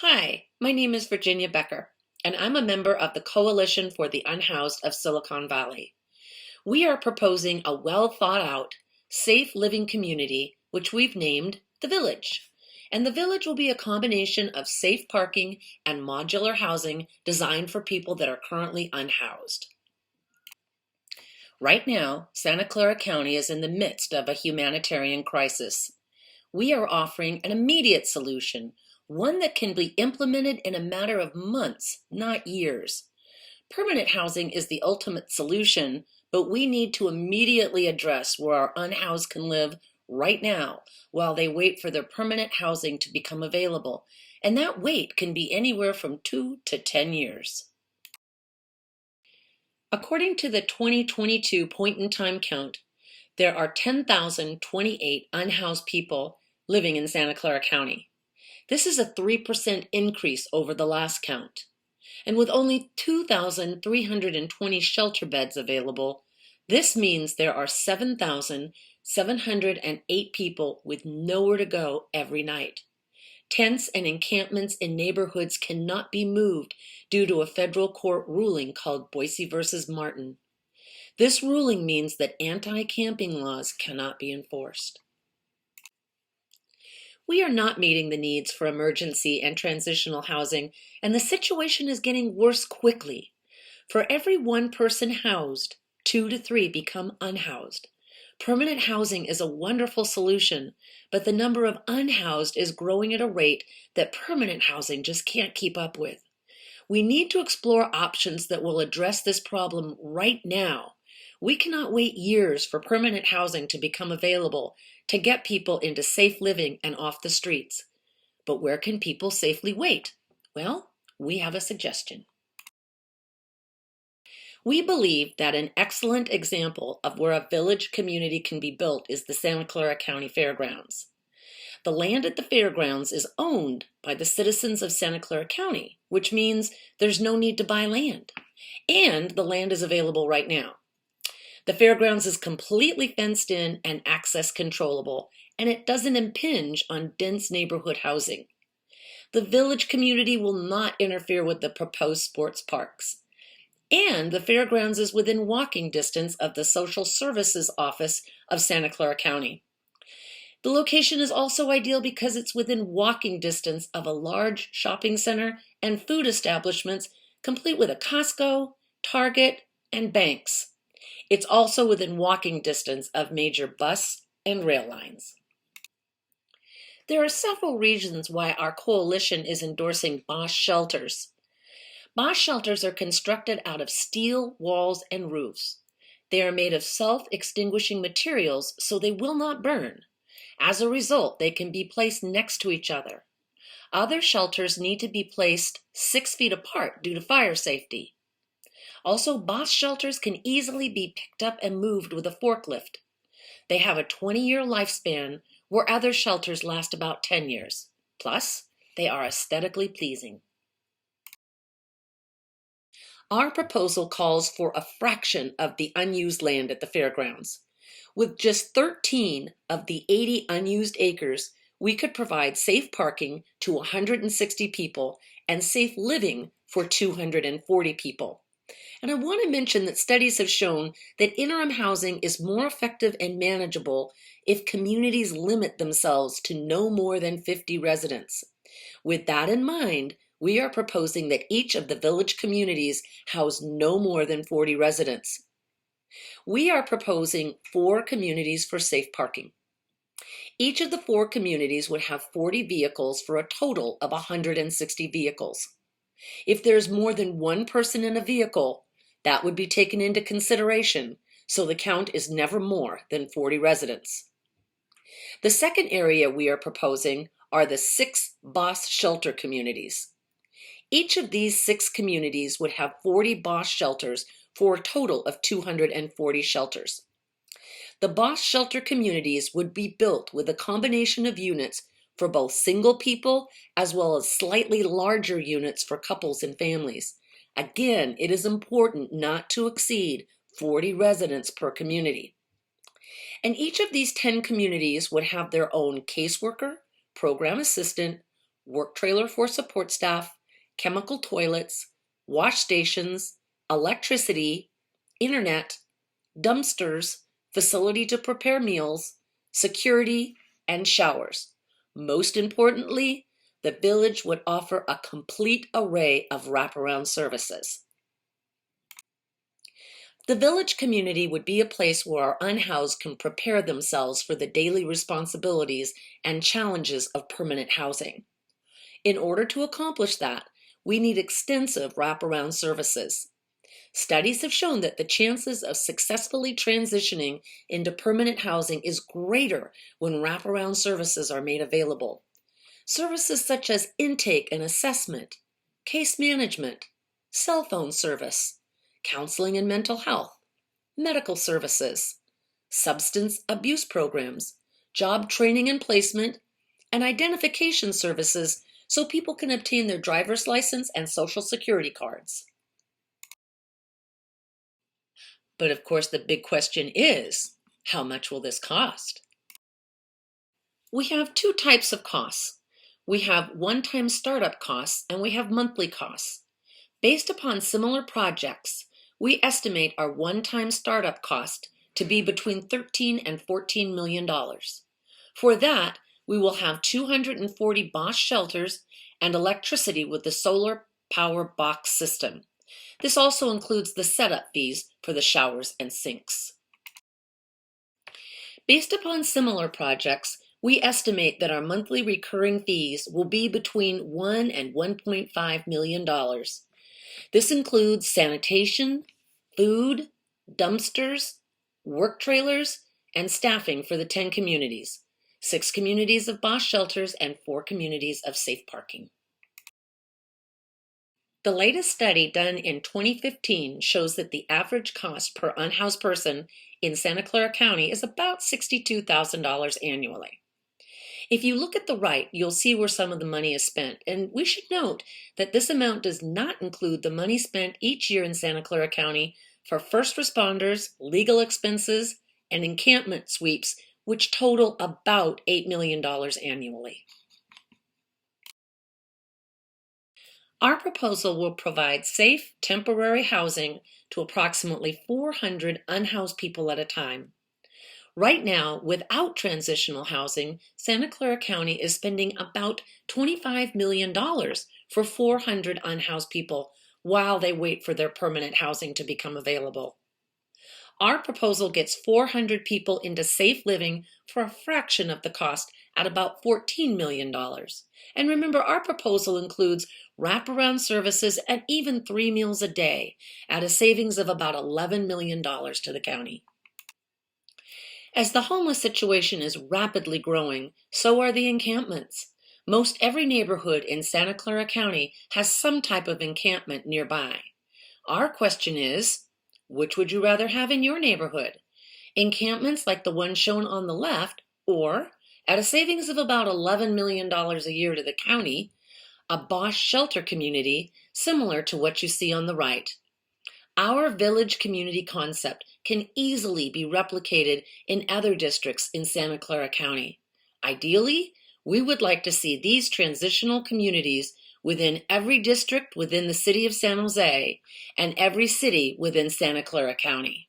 Hi, my name is Virginia Becker, and I'm a member of the Coalition for the Unhoused of Silicon Valley. We are proposing a well-thought-out, safe living community, which we've named The Village. And the Village will be a combination of safe parking and modular housing designed for people that are currently unhoused. Right now, Santa Clara County is in the midst of a humanitarian crisis. We are offering an immediate solution, one that can be implemented in a matter of months, not years. Permanent housing is the ultimate solution, but we need to immediately address where our unhoused can live right now while they wait for their permanent housing to become available. And that wait can be anywhere from 2 to 10 years. According to the 2022 point-in-time count, there are 10,028 unhoused people living in Santa Clara County. This is a 3% increase over the last count. And with only 2,320 shelter beds available, this means there are 7,708 people with nowhere to go every night. Tents and encampments in neighborhoods cannot be moved due to a federal court ruling called Boise versus Martin. This ruling means that anti-camping laws cannot be enforced. We are not meeting the needs for emergency and transitional housing, and the situation is getting worse quickly. For every one person housed, 2 to 3 become unhoused. Permanent housing is a wonderful solution, but the number of unhoused is growing at a rate that permanent housing just can't keep up with. We need to explore options that will address this problem right now. We cannot wait years for permanent housing to become available to get people into safe living and off the streets. But where can people safely wait? Well, we have a suggestion. We believe that an excellent example of where a village community can be built is the Santa Clara County Fairgrounds. The land at the fairgrounds is owned by the citizens of Santa Clara County, which means there's no need to buy land. And the land is available right now. The fairgrounds is completely fenced in and access controllable, and it doesn't impinge on dense neighborhood housing. The village community will not interfere with the proposed sports parks. And the fairgrounds is within walking distance of the Social Services Office of Santa Clara County. The location is also ideal because it's within walking distance of a large shopping center and food establishments, complete with a Costco, Target, and banks. It's also within walking distance of major bus and rail lines. There are several reasons why our coalition is endorsing Bosch shelters. Bosch shelters are constructed out of steel walls and roofs. They are made of self-extinguishing materials, so they will not burn. As a result, they can be placed next to each other. Other shelters need to be placed 6 feet apart due to fire safety. Also, Bosch shelters can easily be picked up and moved with a forklift. They have a 20-year lifespan, where other shelters last about 10 years. Plus, they are aesthetically pleasing. Our proposal calls for a fraction of the unused land at the fairgrounds. With just 13 of the 80 unused acres, we could provide safe parking to 160 people and safe living for 240 people. And I want to mention that studies have shown that interim housing is more effective and manageable if communities limit themselves to no more than 50 residents. With that in mind, we are proposing that each of the village communities house no more than 40 residents. We are proposing 4 communities for safe parking. Each of the 4 communities would have 40 vehicles for a total of 160 vehicles. If there's more than one person in a vehicle, that would be taken into consideration, so the count is never more than 40 residents. The second area we are proposing are the 6 Bosch shelter communities. Each of these 6 communities would have 40 Bosch shelters for a total of 240 shelters. The Bosch shelter communities would be built with a combination of units for both single people as well as slightly larger units for couples and families. Again, it is important not to exceed 40 residents per community. And each of these 10 communities would have their own caseworker, program assistant, work trailer for support staff, chemical toilets, wash stations, electricity, internet, dumpsters, facility to prepare meals, security, and showers. Most importantly, the village would offer a complete array of wraparound services. The village community would be a place where our unhoused can prepare themselves for the daily responsibilities and challenges of permanent housing. In order to accomplish that, we need extensive wraparound services. Studies have shown that the chances of successfully transitioning into permanent housing is greater when wraparound services are made available. Services such as intake and assessment, case management, cell phone service, counseling and mental health, medical services, substance abuse programs, job training and placement, and identification services so people can obtain their driver's license and social security cards. But of course, the big question is, how much will this cost? We have two types of costs. We have one-time startup costs and we have monthly costs. Based upon similar projects, we estimate our one-time startup cost to be between $13 and $14 million. For that, we will have 240 Bosch shelters and electricity with the solar power box system. This also includes the setup fees for the showers and sinks. Based upon similar projects, we estimate that our monthly recurring fees will be between $1 and $1.5 million. This includes sanitation, food, dumpsters, work trailers, and staffing for the 10 communities, 6 communities of Bosch shelters, and 4 communities of safe parking. The latest study done in 2015 shows that the average cost per unhoused person in Santa Clara County is about $62,000 annually. If you look at the right, you'll see where some of the money is spent, and we should note that this amount does not include the money spent each year in Santa Clara County for first responders, legal expenses, and encampment sweeps, which total about $8 million annually. Our proposal will provide safe, temporary housing to approximately 400 unhoused people at a time. Right now, without transitional housing, Santa Clara County is spending about $25 million for 400 unhoused people while they wait for their permanent housing to become available. Our proposal gets 400 people into safe living for a fraction of the cost at about $14 million. And remember, our proposal includes wraparound services and even 3 meals a day at a savings of about $11 million to the county. As the homeless situation is rapidly growing, so are the encampments. Most every neighborhood in Santa Clara County has some type of encampment nearby. Our question is, which would you rather have in your neighborhood? Encampments like the one shown on the left, or, at a savings of about $11 million a year to the county, a Bosch shelter community similar to what you see on the right. Our village community concept can easily be replicated in other districts in Santa Clara County. Ideally, we would like to see these transitional communities within every district within the city of San Jose and every city within Santa Clara County.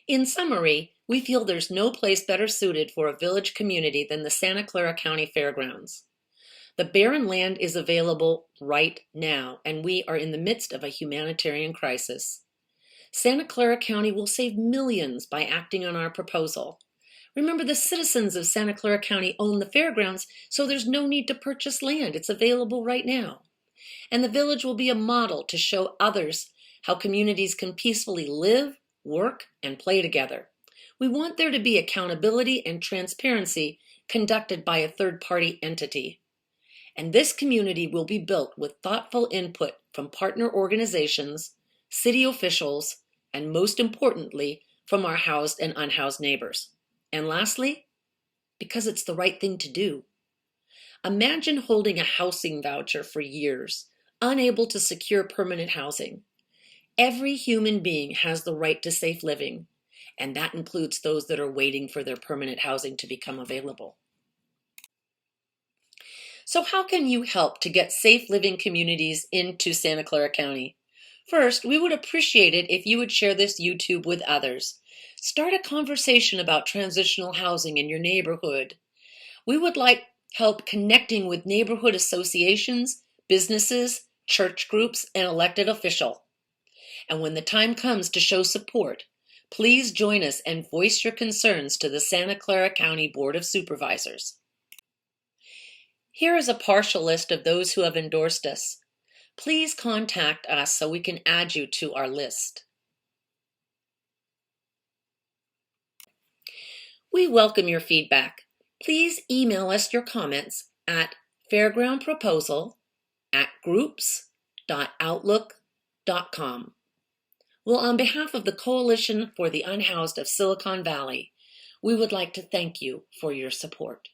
In summary, we feel there's no place better suited for a village community than the Santa Clara County Fairgrounds. The barren land is available right now, and we are in the midst of a humanitarian crisis. Santa Clara County will save millions by acting on our proposal. Remember, the citizens of Santa Clara County own the fairgrounds, so there's no need to purchase land. It's available right now. And the village will be a model to show others how communities can peacefully live, work, and play together. We want there to be accountability and transparency conducted by a third-party entity. And this community will be built with thoughtful input from partner organizations, city officials, and most importantly, from our housed and unhoused neighbors. And lastly, because it's the right thing to do. Imagine holding a housing voucher for years, unable to secure permanent housing. Every human being has the right to safe living, and that includes those that are waiting for their permanent housing to become available. So how can you help to get safe living communities into Santa Clara County? First, we would appreciate it if you would share this YouTube with others. Start a conversation about transitional housing in your neighborhood. We would like help connecting with neighborhood associations, businesses, church groups, and elected officials. And when the time comes to show support, please join us and voice your concerns to the Santa Clara County Board of Supervisors. Here is a partial list of those who have endorsed us. Please contact us so we can add you to our list. We welcome your feedback. Please email us your comments at fairgroundproposal@groups.outlook.com. Well, on behalf of the Coalition for the Unhoused of Silicon Valley, we would like to thank you for your support.